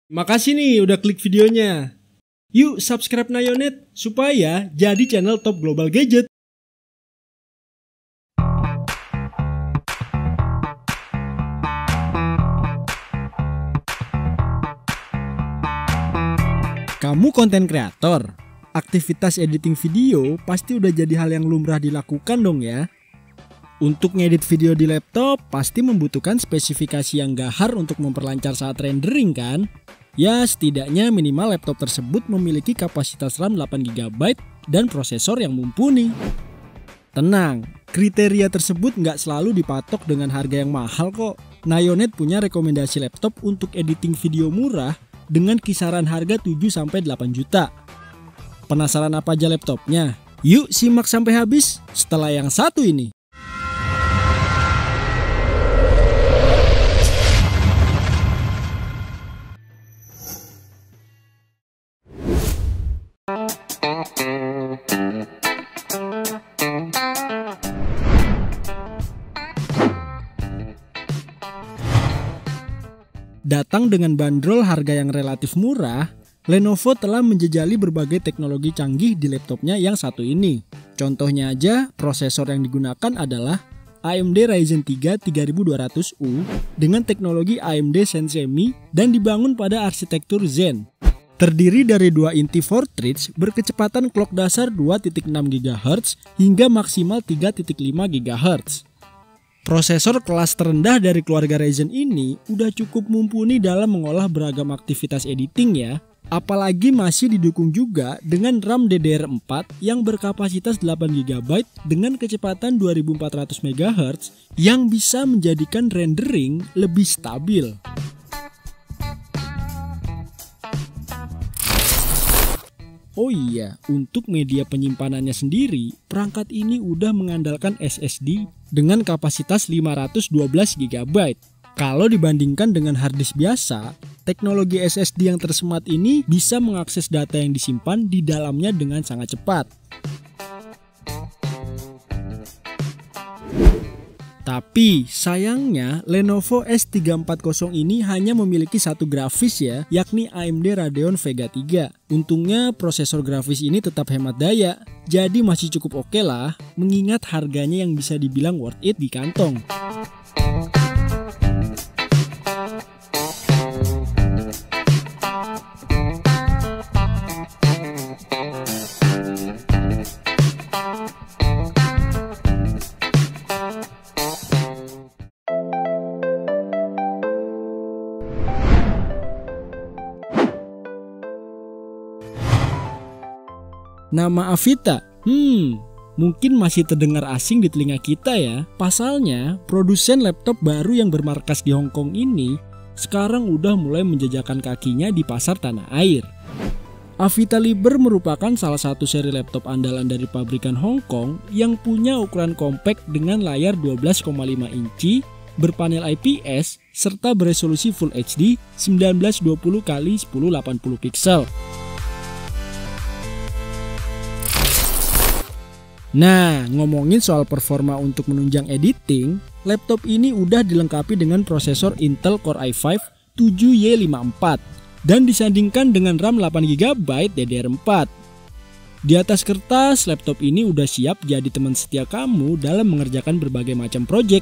Makasih nih udah klik videonya. Yuk subscribe Nayonet supaya jadi channel top global gadget. Kamu konten kreator, aktivitas editing video pasti udah jadi hal yang lumrah dilakukan dong ya. Untuk ngedit video di laptop pasti membutuhkan spesifikasi yang gahar untuk memperlancar saat rendering kan? Ya setidaknya minimal laptop tersebut memiliki kapasitas RAM 8GB dan prosesor yang mumpuni. Tenang, kriteria tersebut nggak selalu dipatok dengan harga yang mahal kok. Nayonet punya rekomendasi laptop untuk editing video murah dengan kisaran harga 7-8 juta. Penasaran apa aja laptopnya? Yuk simak sampai habis setelah yang satu ini. Datang dengan bandrol harga yang relatif murah, Lenovo telah menjejali berbagai teknologi canggih di laptopnya yang satu ini. Contohnya aja, prosesor yang digunakan adalah AMD Ryzen 3 3200U dengan teknologi AMD Zen dan dibangun pada arsitektur Zen. Terdiri dari 2 inti Fortridge berkecepatan clock dasar 2.6 GHz hingga maksimal 3.5 GHz. Prosesor kelas terendah dari keluarga Ryzen ini udah cukup mumpuni dalam mengolah beragam aktivitas editing ya. Apalagi masih didukung juga dengan RAM DDR4 yang berkapasitas 8GB dengan kecepatan 2400 MHz yang bisa menjadikan rendering lebih stabil. Oh iya, untuk media penyimpanannya sendiri, perangkat ini udah mengandalkan SSD dengan kapasitas 512GB. Kalau dibandingkan dengan harddisk biasa, teknologi SSD yang tersemat ini bisa mengakses data yang disimpan di dalamnya dengan sangat cepat. Tapi sayangnya Lenovo S340 ini hanya memiliki satu grafis ya, yakni AMD Radeon Vega 3. Untungnya prosesor grafis ini tetap hemat daya, jadi masih cukup oke lah, mengingat harganya yang bisa dibilang worth it di kantong. Nama Avita, mungkin masih terdengar asing di telinga kita ya. Pasalnya, produsen laptop baru yang bermarkas di Hong Kong ini sekarang udah mulai menjejakkan kakinya di pasar tanah air. Avita Liber merupakan salah satu seri laptop andalan dari pabrikan Hong Kong yang punya ukuran compact dengan layar 12,5 inci, berpanel IPS, serta beresolusi Full HD 1920x1080 pixel. Nah, ngomongin soal performa untuk menunjang editing, laptop ini udah dilengkapi dengan prosesor Intel Core i5 7Y54 dan disandingkan dengan RAM 8GB DDR4. Di atas kertas, laptop ini udah siap jadi teman setia kamu dalam mengerjakan berbagai macam proyek.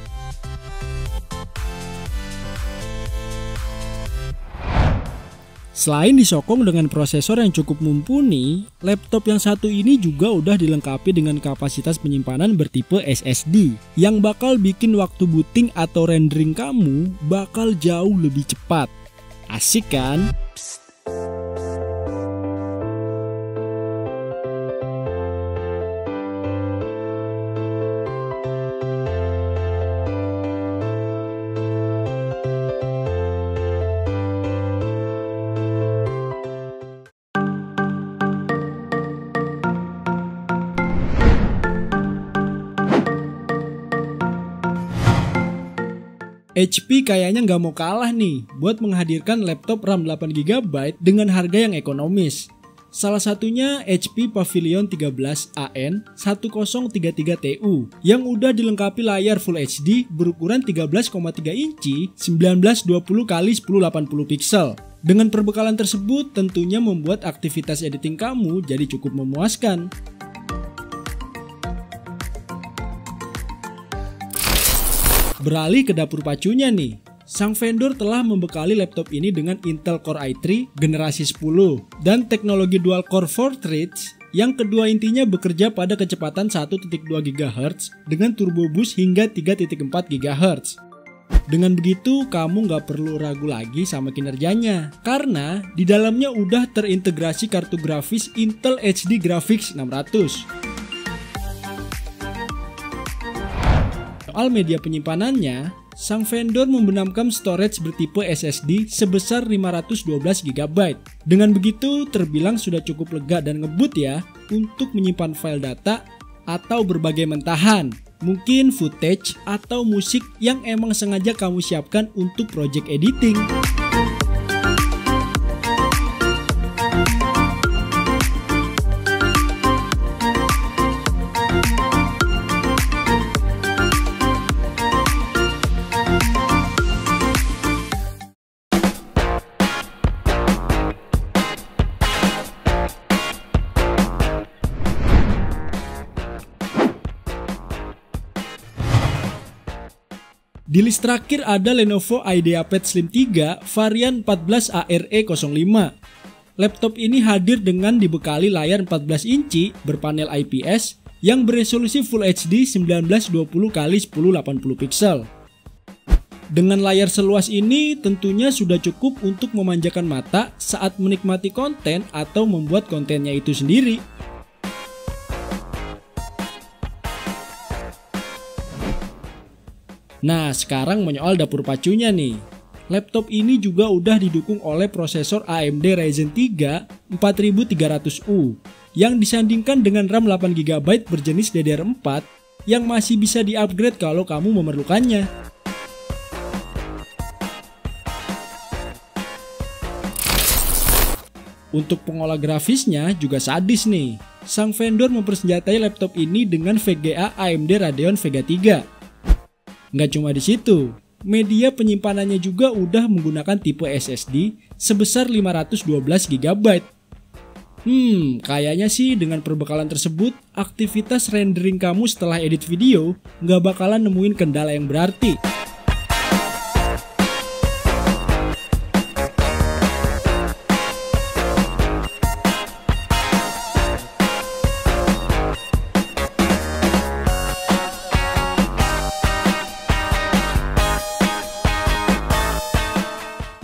Selain disokong dengan prosesor yang cukup mumpuni, laptop yang satu ini juga udah dilengkapi dengan kapasitas penyimpanan bertipe SSD yang bakal bikin waktu booting atau rendering kamu bakal jauh lebih cepat. Asik kan? HP kayaknya nggak mau kalah nih buat menghadirkan laptop RAM 8GB dengan harga yang ekonomis. Salah satunya HP Pavilion 13AN 1033Tu yang udah dilengkapi layar Full HD berukuran 13,3 inci 1920x1080 pixel Dengan perbekalan tersebut tentunya membuat aktivitas editing kamu jadi cukup memuaskan. Beralih ke dapur pacunya nih. Sang vendor telah membekali laptop ini dengan Intel Core i3 generasi 10 dan teknologi dual core 4 threads yang kedua intinya bekerja pada kecepatan 1.2 GHz dengan turbo boost hingga 3.4 GHz. Dengan begitu kamu nggak perlu ragu lagi sama kinerjanya karena di dalamnya udah terintegrasi kartu grafis Intel HD Graphics 600. Soal media penyimpanannya, sang vendor membenamkan storage bertipe SSD sebesar 512 GB. Dengan begitu terbilang sudah cukup lega dan ngebut ya untuk menyimpan file data atau berbagai mentahan, mungkin footage atau musik yang emang sengaja kamu siapkan untuk project editing. Di list terakhir ada Lenovo IdeaPad Slim 3 varian 14ARE05. Laptop ini hadir dengan dibekali layar 14 inci berpanel IPS yang beresolusi Full HD 1920x1080 pixel. Dengan layar seluas ini tentunya sudah cukup untuk memanjakan mata saat menikmati konten atau membuat kontennya itu sendiri. Nah, sekarang menyoal dapur pacunya nih. Laptop ini juga udah didukung oleh prosesor AMD Ryzen 3 4300U yang disandingkan dengan RAM 8GB berjenis DDR4 yang masih bisa di-upgrade kalau kamu memerlukannya. Untuk pengolah grafisnya juga sadis nih. Sang vendor mempersenjatai laptop ini dengan VGA AMD Radeon Vega 3. Nggak cuma di situ, media penyimpanannya juga udah menggunakan tipe SSD sebesar 512 GB. Kayaknya sih dengan perbekalan tersebut, aktivitas rendering kamu setelah edit video nggak bakalan nemuin kendala yang berarti.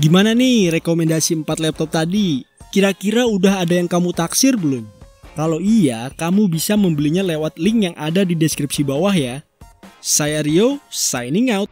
Gimana nih rekomendasi 4 laptop tadi? Kira-kira udah ada yang kamu taksir belum? Kalau iya, kamu bisa membelinya lewat link yang ada di deskripsi bawah ya. Saya Rio, signing out.